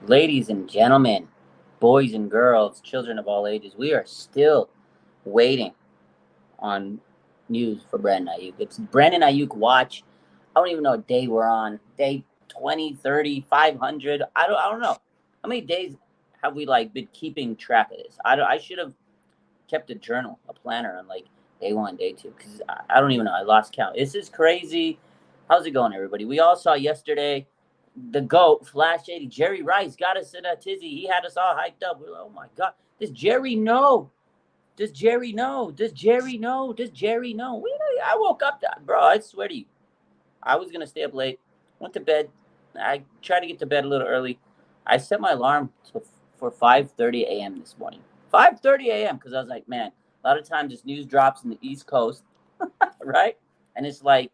Ladies and gentlemen, boys and girls, children of all ages, we are still waiting on news for Brandon Aiyuk. It's Brandon Aiyuk watch. I don't even know what day we're on. Day 20, 30, 500. I don't know. How many days have we been keeping track of this? I should have kept a journal, a planner on day one, day two, because I don't even know. I lost count. This is crazy. How's it going, everybody? We all saw yesterday the GOAT, Flash 80, Jerry Rice got us in a tizzy. He had us all hyped up. We're like, oh my God. Does Jerry know? Does Jerry know? Does Jerry know? Does Jerry know? I woke up, bro. I swear to you, I was going to stay up late. Went to bed. I tried to get to bed a little early. I set my alarm for 5:30 a.m. this morning. 5:30 a.m. because I was like, man, a lot of times this news drops in the East Coast, right? And it's like,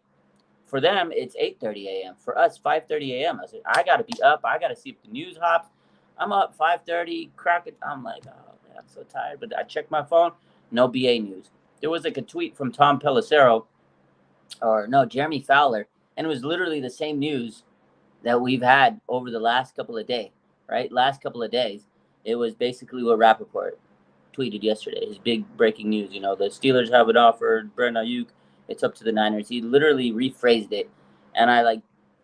for them, it's 8:30 a.m. For us, 5:30 a.m. I said, I got to be up. I got to see if the news hops. I'm up 5:30, crack it. I'm like, oh, man, I'm so tired. But I checked my phone, no BA news. There was a tweet from Tom Pelissero, or no, Jeremy Fowler, and it was literally the same news that we've had over the last couple of days, right? Last couple of days. It was basically what Rappaport tweeted yesterday, his big breaking news. The Steelers have it offered, Brandon Aiyuk, it's up to the Niners. He literally rephrased it, and I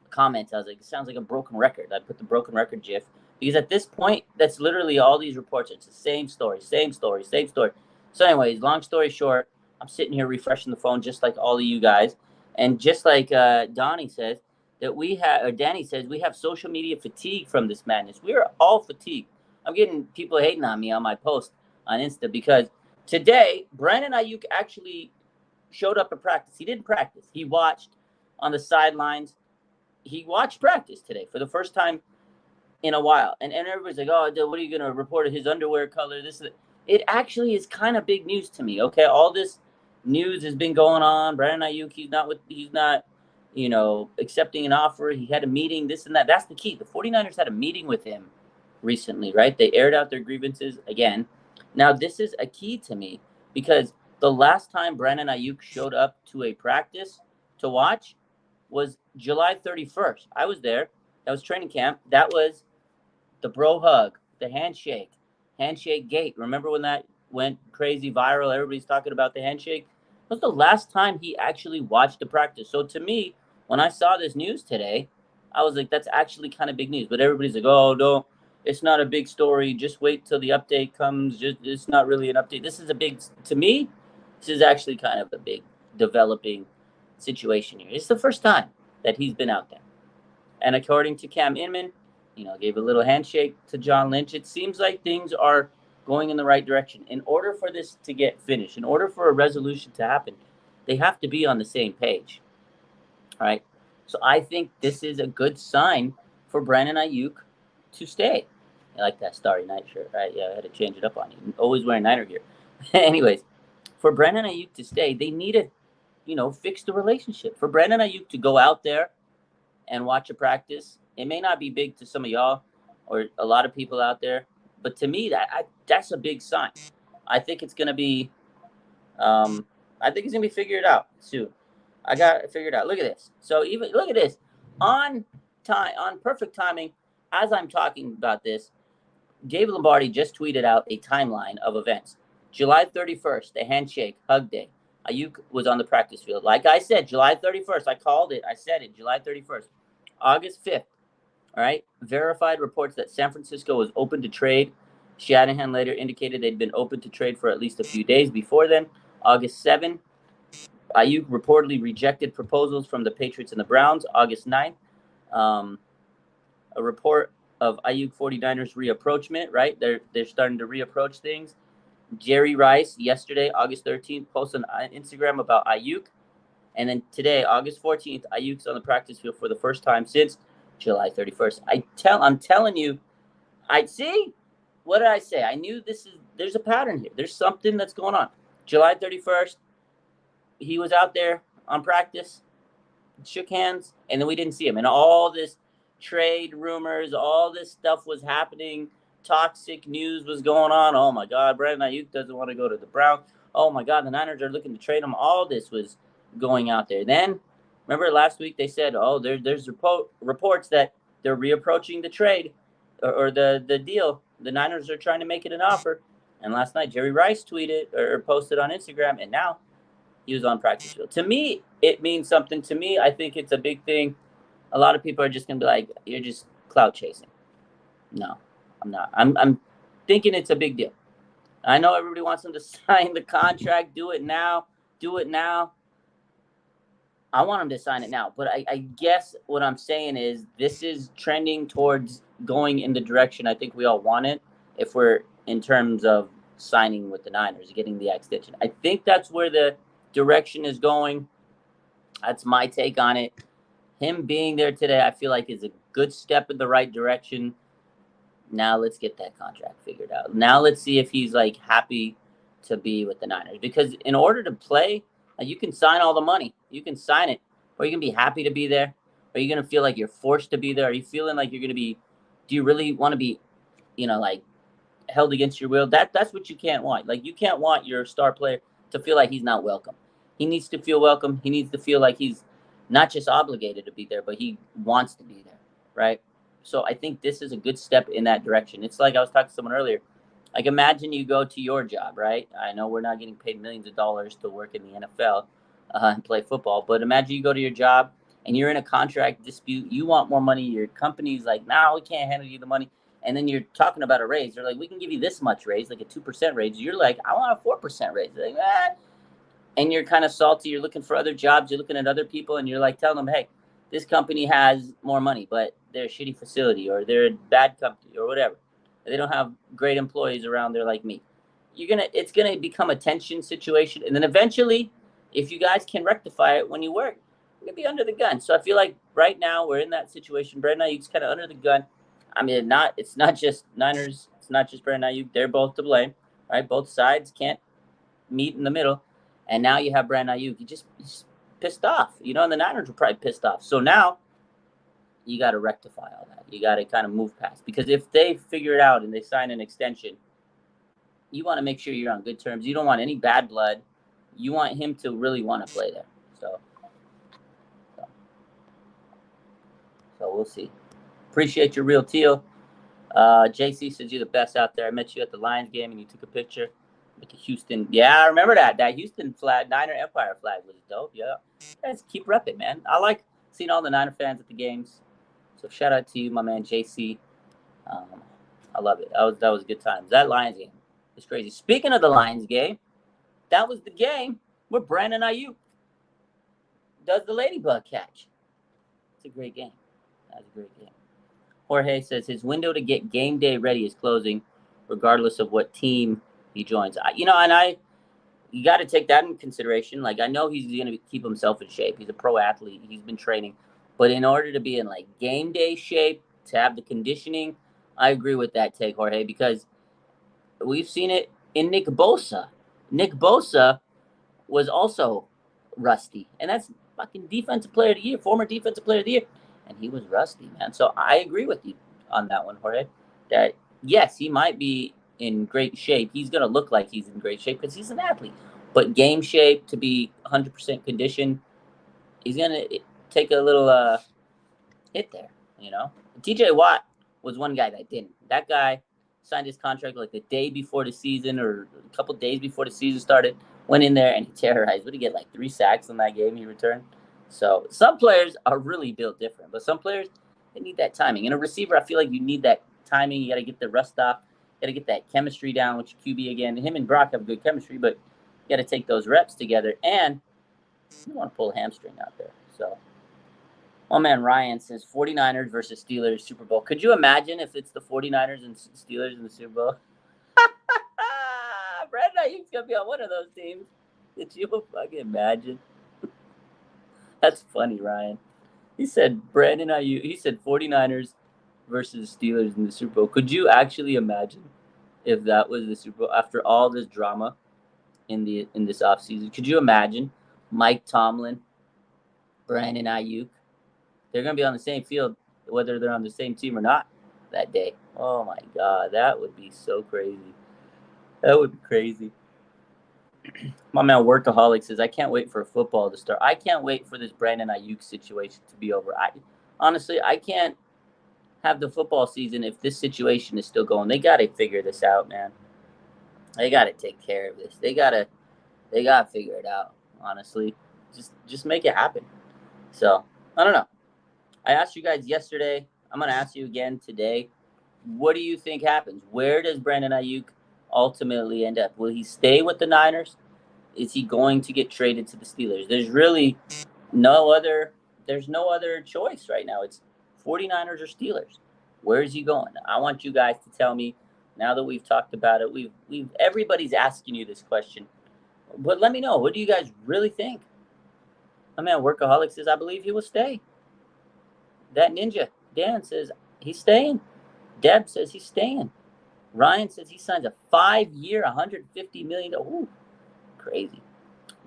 comments. I was like, it sounds like a broken record. I put the broken record gif because at this point, that's literally all these reports. It's the same story, same story, same story. So, anyways, long story short, I'm sitting here refreshing the phone just like all of you guys, and just like Donnie says that Danny says we have social media fatigue from this madness. We are all fatigued. I'm getting people hating on me on my post on Insta because today Brandon Aiyuk actually showed up at practice. He didn't practice. He watched on the sidelines. He watched practice today for the first time in a while. And everybody's like, oh, what are you going to report his underwear color? It actually is kind of big news to me. Okay. All this news has been going on. Brandon Aiyuk, he's not, accepting an offer. He had a meeting, this and that. That's the key. The 49ers had a meeting with him recently, right? They aired out their grievances again. Now, this is a key to me because the last time Brandon Aiyuk showed up to a practice to watch was July 31st. I was there. That was training camp. That was the bro hug, the handshake gate. Remember when that went crazy viral? Everybody's talking about the handshake. That was the last time he actually watched the practice. So to me, when I saw this news today, I was like, that's actually kind of big news. But everybody's like, oh, no, it's not a big story. Just wait till the update comes. It's not really an update. To me, this is actually kind of a big developing situation here. It's the first time that he's been out there. And according to Cam Inman, gave a little handshake to John Lynch. It seems like things are going in the right direction. In order for this to get finished, in order for a resolution to happen, they have to be on the same page. All right. So I think this is a good sign for Brandon Aiyuk to stay. I like that Starry Night shirt, right? Yeah, I had to change it up on you. Always wearing Niner gear. Anyways, for Brandon Aiyuk to stay, they need to, fix the relationship. For Brandon Aiyuk to go out there and watch a practice, it may not be big to some of y'all or a lot of people out there, but to me, that's a big sign. I think it's gonna be, figured out soon. I got it figured out. Look at this. So even look at this on perfect timing. As I'm talking about this, David Lombardi just tweeted out a timeline of events. July 31st, the handshake, hug day. Aiyuk was on the practice field. Like I said, July 31st. I called it. I said it. July 31st. August 5th. All right. Verified reports that San Francisco was open to trade. Shanahan later indicated they'd been open to trade for at least a few days before then. August 7th. Aiyuk reportedly rejected proposals from the Patriots and the Browns. August 9th. A report of Aiyuk 49ers reapproachment, right? They're starting to reapproach things. Jerry Rice, yesterday, August 13th, posted on Instagram about Aiyuk. And then today, August 14th, Aiyuk's on the practice field for the first time since July 31st. I'm telling you, I see. What did I say? I knew there's a pattern here. There's something that's going on. July 31st, he was out there on practice, shook hands, and then we didn't see him. And all this trade rumors, all this stuff was happening. Toxic news was going on. Oh, my God, Brandon Aiyuk doesn't want to go to the Browns. Oh, my God, the Niners are looking to trade him. All this was going out there. Then, remember last week they said, oh, there's reports that they're reapproaching the trade. or the deal. The Niners are trying to make it an offer. And last night, Jerry Rice tweeted or posted on Instagram, and now he was on practice field. To me, it means something. To me, I think it's a big thing. A lot of people are just gonna be like, "You're just clout chasing." No, I'm not. I'm thinking it's a big deal. I know everybody wants him to sign the contract. Do it now. Do it now. I want him to sign it now. But I guess what I'm saying is this is trending towards going in the direction I think we all want it if we're in terms of signing with the Niners, getting the extension. I think that's where the direction is going. That's my take on it. Him being there today, I feel like is a good step in the right direction. Now let's get that contract figured out. Now let's see if he's like happy to be with the Niners. Because in order to play, you can sign all the money. You can sign it. Or you can be happy to be there. Or are you going to feel like you're forced to be there? Are you feeling like you're going to be, do you really want to be, like held against your will? That's what you can't want. Like you can't want your star player to feel like he's not welcome. He needs to feel welcome. He needs to feel like he's not just obligated to be there, but he wants to be there, right? So I think this is a good step in that direction. It's like I was talking to someone earlier. Like imagine you go to your job, right? I know we're not getting paid millions of dollars to work in the NFL and play football, but imagine you go to your job and you're in a contract dispute. You want more money. Your company's like, "No, we can't handle you the money." And then you're talking about a raise. They're like, "We can give you this much raise, like a 2% raise." You're like, "I want a 4% raise." They're like, "Ah." And you're kind of salty. You're looking for other jobs. You're looking at other people, and you're like telling them, "Hey, this company has more money, but they're a shitty facility, or they're a bad company, or whatever. They don't have great employees around there like me." It's gonna become a tension situation, and then eventually, if you guys can rectify it when you work, you're gonna be under the gun. So I feel like right now we're in that situation. Brandon Ayuk's kind of under the gun. I mean, it's not just Niners. It's not just Brandon Ayuk. They're both to blame, right? Both sides can't meet in the middle. And now you have Brandon Ayuk. He's pissed off, and the Niners were probably pissed off. So now you got to rectify all that. You got to kind of move past. Because if they figure it out and they sign an extension, you want to make sure you're on good terms. You don't want any bad blood. You want him to really want to play there. So we'll see. Appreciate your real teal. JC says you're the best out there. I met you at the Lions game and you took a picture with the Houston. Yeah, I remember that. That Houston flag, Niner Empire flag was dope. Yeah. Guys, keep repping, man. I like seeing all the Niner fans at the games. So shout out to you, my man JC. I love it. That was good times. That Lions game was crazy. Speaking of the Lions game, that was the game where Brandon Ayuk does the ladybug catch. It's a great game. That was a great game. Jorge says his window to get game day ready is closing, regardless of what team he joins. You got to take that in consideration. Like I know he's going to keep himself in shape. He's a pro athlete. He's been training, but in order to be in like game day shape, to have the conditioning, I agree with that take, Jorge, because we've seen it in Nick Bosa. Nick Bosa was also rusty, and that's fucking defensive player of the year, former defensive player of the year. And he was rusty, man. So I agree with you on that one, Jorge, that yes, he might be in great shape. He's going to look like he's in great shape because he's an athlete. But game shape, to be 100% conditioned, he's going to take a little hit there, TJ Watt was one guy that didn't. That guy signed his contract like the day before the season or a couple days before the season started, went in there and he terrorized. What did he get, like 3 sacks in that game he returned? So some players are really built different, but some players, they need that timing. In a receiver, I feel like you need that timing. You got to get the rust off. You got to get that chemistry down with your QB again. Him and Brock have good chemistry, but you got to take those reps together, and you want to pull a hamstring out there. So my man Ryan says 49ers versus Steelers Super Bowl. Could you imagine if it's the 49ers and Steelers in the Super Bowl? Brandon Ayuk's going to be on one of those teams. Could you fucking imagine? That's funny, Ryan. He said Brandon Aiyuk. He said 49ers versus Steelers in the Super Bowl. Could you actually imagine if that was the Super Bowl after all this drama in this offseason? Could you imagine Mike Tomlin, Brandon Aiyuk? They're going to be on the same field, whether they're on the same team or not that day. Oh, my God. That would be so crazy. That would be crazy. My man Workaholic says, I can't wait for football to start. I can't wait for this Brandon Ayuk situation to be over. Honestly, I can't have the football season if this situation is still going. They got to figure this out, man. They got to take care of this. They got to figure it out. Honestly, just make it happen. So I don't know. I asked you guys yesterday. I'm gonna ask you again today. What do you think happens? Where does Brandon Aiyuk ultimately end up? Will he stay with the Niners? Is he going to get traded to the Steelers? No other there's no other choice right now. It's 49ers or Steelers. Where is he going? I want you guys to tell me now that we've talked about it. We've everybody's asking you this question. But let me know. What do you guys really think? My man Workaholic says I believe he will stay. That ninja Dan says he's staying. Deb says he's staying. Ryan says he signs a 5-year, $150 million. Ooh, crazy.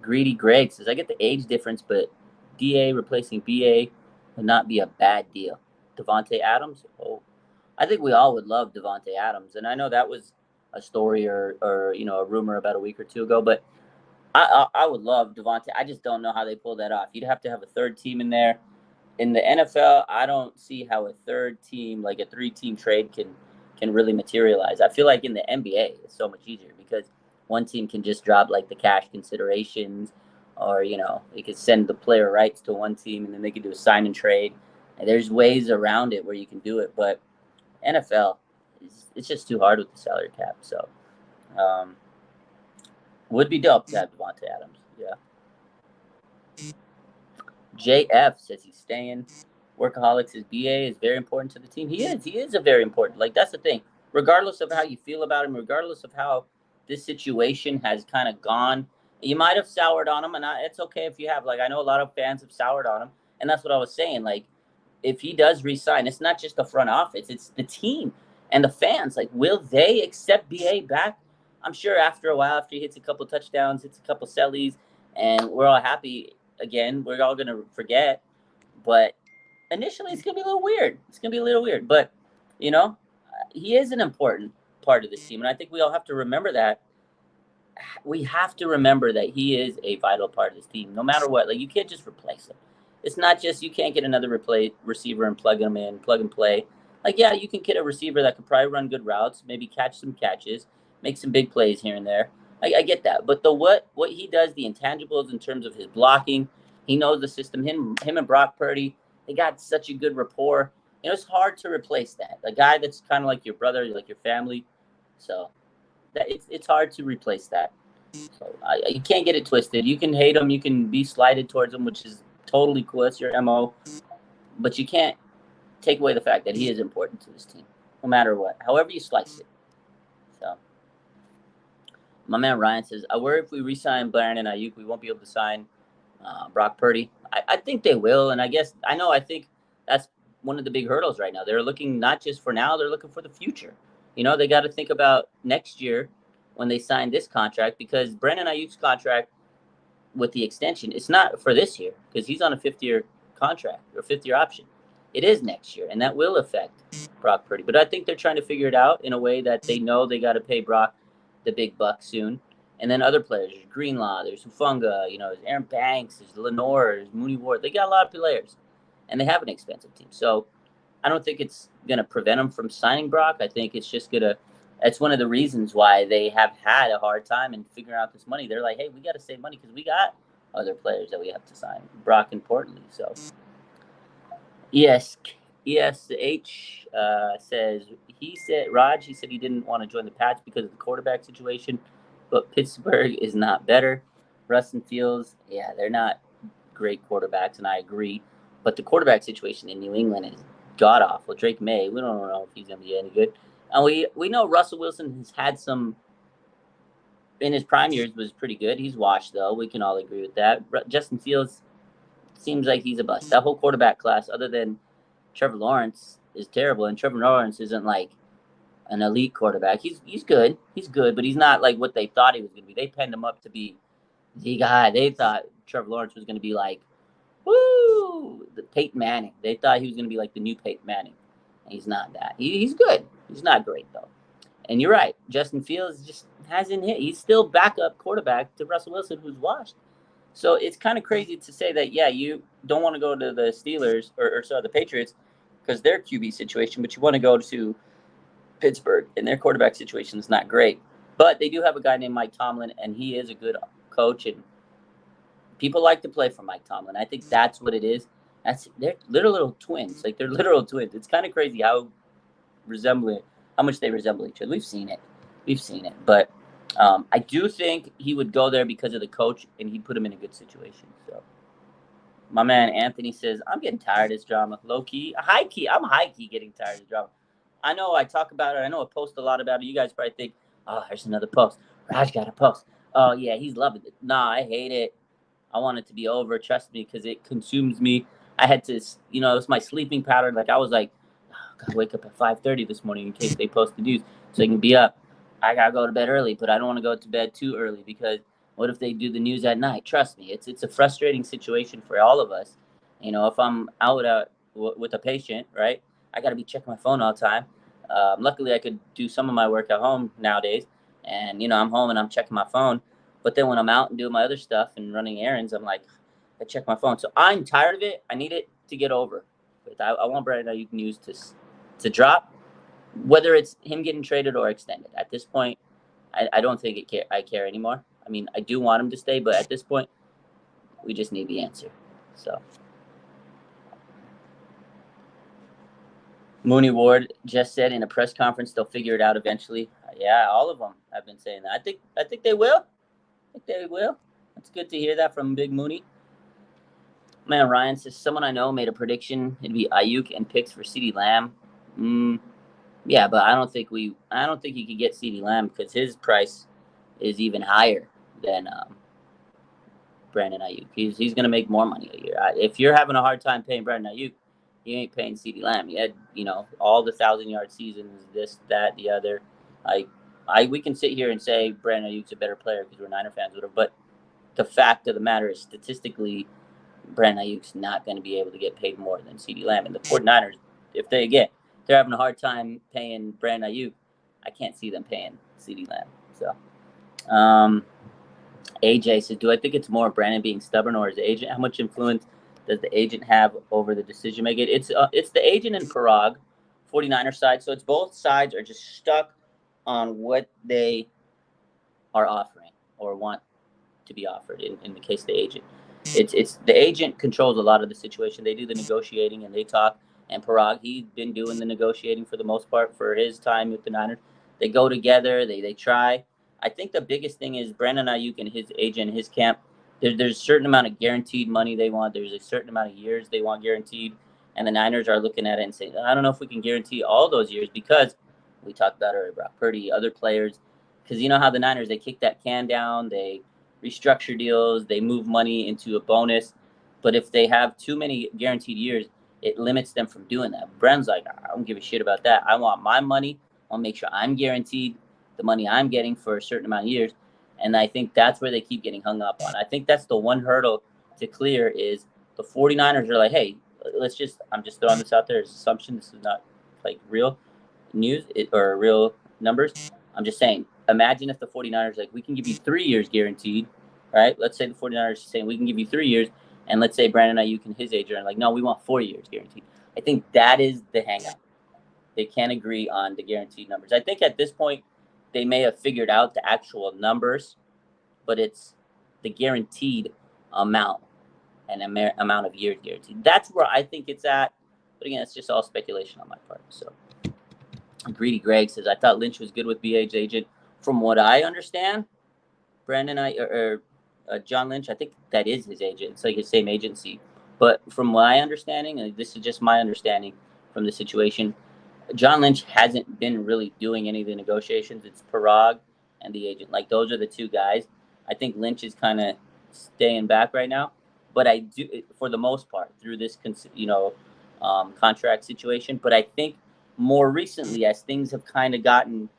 Greedy Greg says I get the age difference, but DA replacing BA would not be a bad deal. Devontae Adams. Oh, I think we all would love Devontae Adams, and I know that was a story or a rumor about a week or two ago, but I would love Devontae. I just don't know how they pull that off. You'd have to have a third team in there. In the NFL, I don't see how a third team, like a 3-team trade, can really materialize. I feel like in the NBA, it's so much easier because one team can just drop like the cash considerations, or they could send the player rights to one team, and then they could do a sign and trade. And there's ways around it where you can do it, but NFL, it's just too hard with the salary cap. So, would be dope to have Devontae Adams. Yeah. JF says he's staying. Workaholics says BA is very important to the team. He is a very important. Like, that's the thing. Regardless of how you feel about him, regardless of how this situation has kind of gone, you might have soured on him, and it's okay if you have. Like, I know a lot of fans have soured on him, and that's what I was saying. Like, if he does resign, it's not just the front office, it's the team and the fans. Like, will they accept BA back? I'm sure after a while, after he hits a couple touchdowns, hits a couple sellies, and we're all happy again, we're all going to forget. But initially, it's going to be a little weird. But, he is an important part of this team. And I think we all have to remember that. We have to remember that he is a vital part of this team, no matter what. Like, you can't just replace him. It's not just you can't get another receiver and plug him in, plug and play. Like, yeah, you can get a receiver that could probably run good routes, maybe catch some catches, make some big plays here and there. I get that. But what he does, the intangibles in terms of his blocking, he knows the system. Him and Brock Purdy, they got such a good rapport. It's hard to replace that. A guy that's kind of like your brother, like your family. So it's hard to replace that. So you can't get it twisted. You can hate him. You can be slighted towards him, which is totally cool. That's your MO. But you can't take away the fact that he is important to this team, no matter what, however you slice it. So my man Ryan says, I worry if we re-sign Brandon Aiyuk, we won't be able to sign Brock Purdy. I think they will, and I think that's one of the big hurdles right now. They're looking not just for now, they're looking for the future. They got to think about next year when they sign this contract, because Brandon Aiyuk's contract with the extension, it's not for this year because he's on a 5th-year contract or 5th-year option. It is next year, and that will affect Brock Purdy. But I think they're trying to figure it out in a way that they know they got to pay Brock the big bucks soon. And then other players, there's Greenlaw, there's Hufunga, there's Aaron Banks, there's Lenore, there's Mooney Ward. They got a lot of players, and they have an expensive team. So I don't think it's going to prevent them from signing Brock. I think it's just going to – that's one of the reasons why they have had a hard time in figuring out this money. They're like, hey, we got to save money because we got other players that we have to sign, Brock importantly. So, ESH says he said he didn't want to join the Pats because of the quarterback situation, but Pittsburgh is not better. Russ and Fields, yeah, they're not great quarterbacks, and I agree. But the quarterback situation in New England is god awful. Drake May, we don't know if he's going to be any good. And we know Russell Wilson has had some, in his prime years, was pretty good. He's washed, though. We can all agree with that. Justin Fields seems like he's a bust. That whole quarterback class, other than Trevor Lawrence, is terrible. And Trevor Lawrence isn't like an elite quarterback. He's good. He's good, but he's not like what they thought he was going to be. They penned him up to be the guy. They thought Trevor Lawrence was going to be like, woo, the Peyton Manning. They thought he was going to be like the new Peyton Manning. And he's not that. He's good. He's not great, though. And you're right. Justin Fields just hasn't hit. He's still backup quarterback to Russell Wilson, who's washed. So it's kind of crazy to say that, yeah, you don't want to go to the Steelers or the Patriots because their QB situation, but you want to go to Pittsburgh, and their quarterback situation is not great. But they do have a guy named Mike Tomlin, and he is a good coach, and people like to play for Mike Tomlin. I think that's what it is. They're little twins, like they're literal twins. It's kind of crazy how much they resemble each other. We've seen it, but I do think he would go there because of the coach, and he'd put him in a good situation. So my man Anthony says, I'm getting tired of this drama. Low key, high key, I'm high key getting tired of the drama. I know I talk about it. I know I post a lot about it. You guys probably think, oh, there's another post. Raj got a post. Oh, yeah, he's loving it. Nah, I hate it. I want it to be over. Trust me, because it consumes me. I had to, it was my sleeping pattern. Like, I was like, oh, gotta wake up at 5:30 this morning in case they post the news so I can be up. I gotta go to bed early, but I don't want to go to bed too early because what if they do the news at night? Trust me, it's a frustrating situation for all of us. If I'm out with a patient, right, I got to be checking my phone all the time. Luckily, I could do some of my work at home nowadays, and I'm home and I'm checking my phone. But then when I'm out and doing my other stuff and running errands, I'm like, I check my phone. So I'm tired of it. I need it to get over. But I want Brandon Aiyuk news to drop, whether it's him getting traded or extended. At this point, I don't think I care anymore. I mean, I do want him to stay, but at this point, we just need the answer. So, Mooney Ward just said in a press conference they'll figure it out eventually. Yeah, all of them have been saying that. I think they will. I think they will. It's good to hear that from Big Mooney. Man, Ryan says someone I know made a prediction. It'd be Aiyuk and picks for CeeDee Lamb. Yeah, but I don't think you could get CeeDee Lamb because his price is even higher than Brandon Aiyuk. He's going to make more money a year. If you're having a hard time paying Brandon Aiyuk, you ain't paying CeeDee Lamb. You had all the 1,000-yard seasons, this, that, the other. We can sit here and say Brandon Aiyuk's a better player because we're Niner fans, whatever. But the fact of the matter is, statistically, Brandon Aiyuk's not going to be able to get paid more than CeeDee Lamb. And the 49ers, if they're having a hard time paying Brandon Aiyuk, I can't see them paying CeeDee Lamb. So, AJ says, do I think it's more Brandon being stubborn or his agent? How much influence does the agent have over the decision making? It's the agent and Parag, 49er side. So it's both sides are just stuck on what they are offering or want to be offered in the case of the agent. It's the agent controls a lot of the situation. They do the negotiating and they talk. And Parag, he's been doing the negotiating for the most part for his time with the Niners. They go together. They try. I think the biggest thing is Brandon Aiyuk and his agent, his camp. There's a certain amount of guaranteed money they want. There's a certain amount of years they want guaranteed. And the Niners are looking at it and saying, I don't know if we can guarantee all those years because we talked about earlier, Brock Purdy, other players. Because you know how the Niners, they kick that can down. They restructure deals. They move money into a bonus. But if they have too many guaranteed years, it limits them from doing that. Brandon's like, I don't give a shit about that. I want my money. I'll make sure I'm guaranteed the money I'm getting for a certain amount of years. And I think that's where they keep getting hung up on. I think that's the one hurdle to clear is the 49ers are like, hey, I'm just throwing this out there as assumption. This is not like real news or real numbers. I'm just saying, imagine if the 49ers, like, we can give you 3 years guaranteed, right? Let's say the 49ers are saying we can give you 3 years. And let's say Brandon Aiyuk and his agent are like, no, we want 4 years guaranteed. I think that is the hang up. They can't agree on the guaranteed numbers. I think at this point, they may have figured out the actual numbers, but it's the guaranteed amount and amount of years guaranteed. That's where I think it's at. But again, it's just all speculation on my part. So, Greedy Greg says, I thought Lynch was good with BA's agent. From what I understand, John Lynch, I think that is his agent. It's like his same agency. But from my understanding, and this is just my understanding from the situation, John Lynch hasn't been really doing any of the negotiations. It's Parag and the agent. Like, those are the two guys. I think Lynch is kind of staying back right now. But I do, for the most part, through this, contract situation. But I think more recently, as things have kind of gotten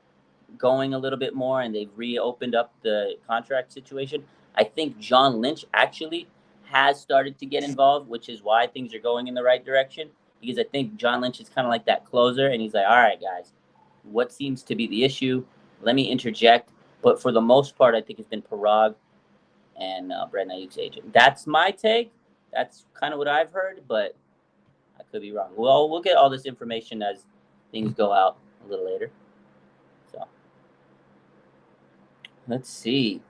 going a little bit more and they've reopened up the contract situation, I think John Lynch actually has started to get involved, which is why things are going in the right direction. Because I think John Lynch is kind of like that closer, and he's like, all right, guys, what seems to be the issue? Let me interject. But for the most part, I think it's been Parag and Brandon Aiyuk's agent. That's my take. That's kind of what I've heard, but Could be wrong. Well, we'll get all this information as things go out a little later. So let's see.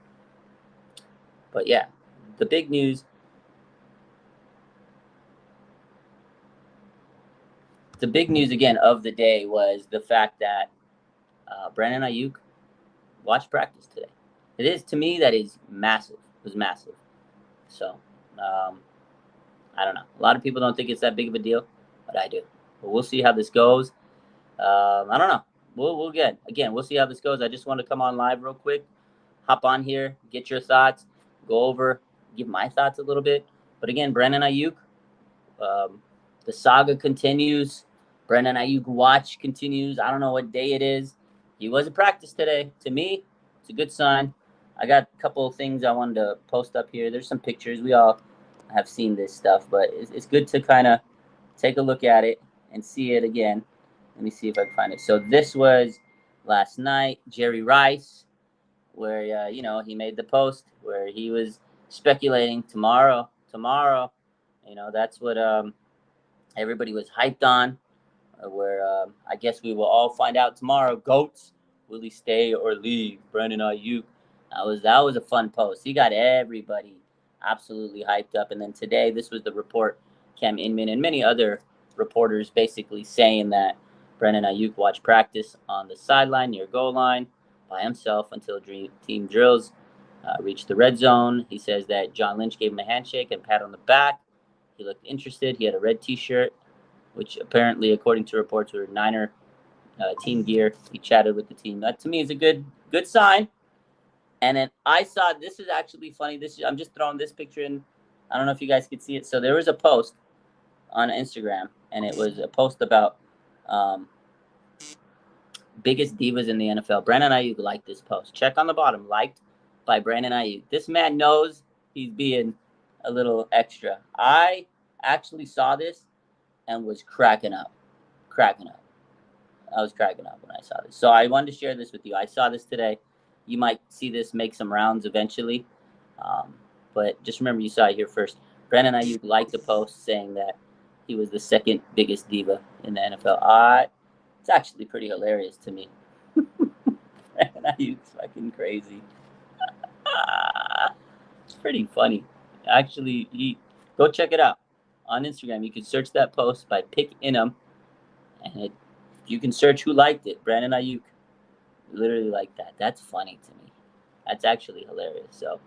But yeah, the big news. The big news again of the day was the fact that Brandon Aiyuk watched practice today. It is, to me, that is massive. It was massive. So I don't know. A lot of people don't think it's that big of a deal, but I do. But we'll see how this goes. I don't know. We'll get again. We'll see how this goes. I just want to come on live real quick, hop on here, get your thoughts, go over, give my thoughts a little bit. But again, Brandon Aiyuk, the saga continues. Brandon Aiyuk watch continues. I don't know what day it is. He was at practice today. To me, it's a good sign. I got a couple of things I wanted to post up here. There's some pictures. We all have seen this stuff, but it's good to kind of take a look at it and see it again. Let me see if I can find it. So this was last night, Jerry Rice, where he made the post where he was speculating tomorrow. That's what everybody was hyped on. Where I guess we will all find out tomorrow. Goats, will he stay or leave? Brandon Aiyuk. That was a fun post. He got everybody absolutely hyped up. And then today, this was the report. Cam Inman and many other reporters basically saying that Brandon Aiyuk watched practice on the sideline near goal line by himself until team drills reached the red zone. He says that John Lynch gave him a handshake and pat on the back. He looked interested. He had a red T-shirt, which apparently, according to reports, were Niner team gear. He chatted with the team. That, to me, is a good sign. And then I saw, this is actually funny. I'm just throwing this picture in. I don't know if you guys could see it. So there was a post on Instagram, and it was a post about biggest divas in the NFL. Brandon Aiyuk liked this post. Check on the bottom, liked by Brandon Aiyuk. This man knows he's being a little extra. I actually saw this and was cracking up. I was cracking up when I saw this. So I wanted to share this with you. I saw this today. You might see this make some rounds eventually. But just remember, you saw it here first. Brandon Aiyuk liked the post saying that he was the second biggest diva in the NFL. It's actually pretty hilarious to me. Brandon Aiyuk's fucking crazy. It's pretty funny. Actually, go check it out on Instagram. You can search that post by Pyke and you can search who liked it. Brandon Aiyuk literally liked that. That's funny to me. That's actually hilarious. So,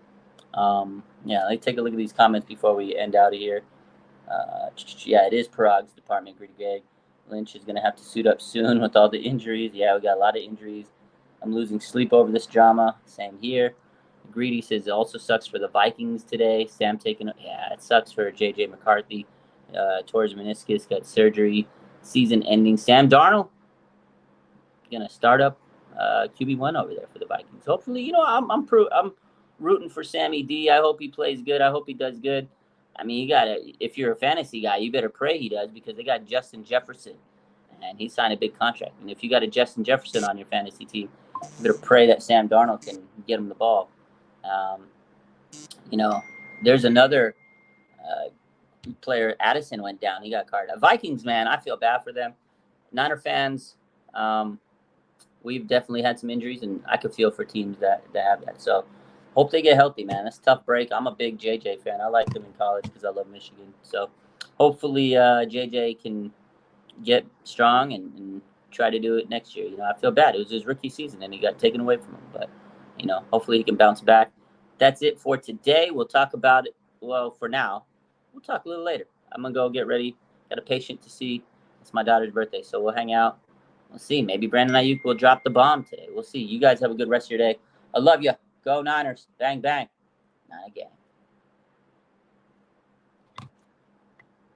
let's take a look at these comments before we end out of here. It is Parag's department, Greedy Greg. Lynch is going to have to suit up soon with all the injuries. Yeah, we got a lot of injuries. I'm losing sleep over this drama. Same here. Greedy says it also sucks for the Vikings today. Sam it sucks for J.J. McCarthy. Tore his meniscus, got surgery. Season ending. Sam Darnold going to start up QB1 over there for the Vikings. Hopefully, I'm rooting for Sammy D. I hope he plays good. I hope he does good. I mean, if you're a fantasy guy, you better pray he does, because they got Justin Jefferson, and he signed a big contract. And if you got a Justin Jefferson on your fantasy team, you better pray that Sam Darnold can get him the ball. There's another player, Addison, went down. He got carded. Vikings, man, I feel bad for them. Niner fans, we've definitely had some injuries, and I could feel for teams that have that. So hope they get healthy, man. That's a tough break. I'm a big JJ fan. I liked him in college because I love Michigan. So hopefully JJ can get strong and try to do it next year. I feel bad. It was his rookie season, and he got taken away from him. But, hopefully he can bounce back. That's it for today. We'll talk about it. Well, for now, we'll talk a little later. I'm going to go get ready. Got a patient to see. It's my daughter's birthday, so we'll hang out. We'll see. Maybe Brandon Aiyuk will drop the bomb today. We'll see. You guys have a good rest of your day. I love you. Go Niners. Bang, bang. Not again.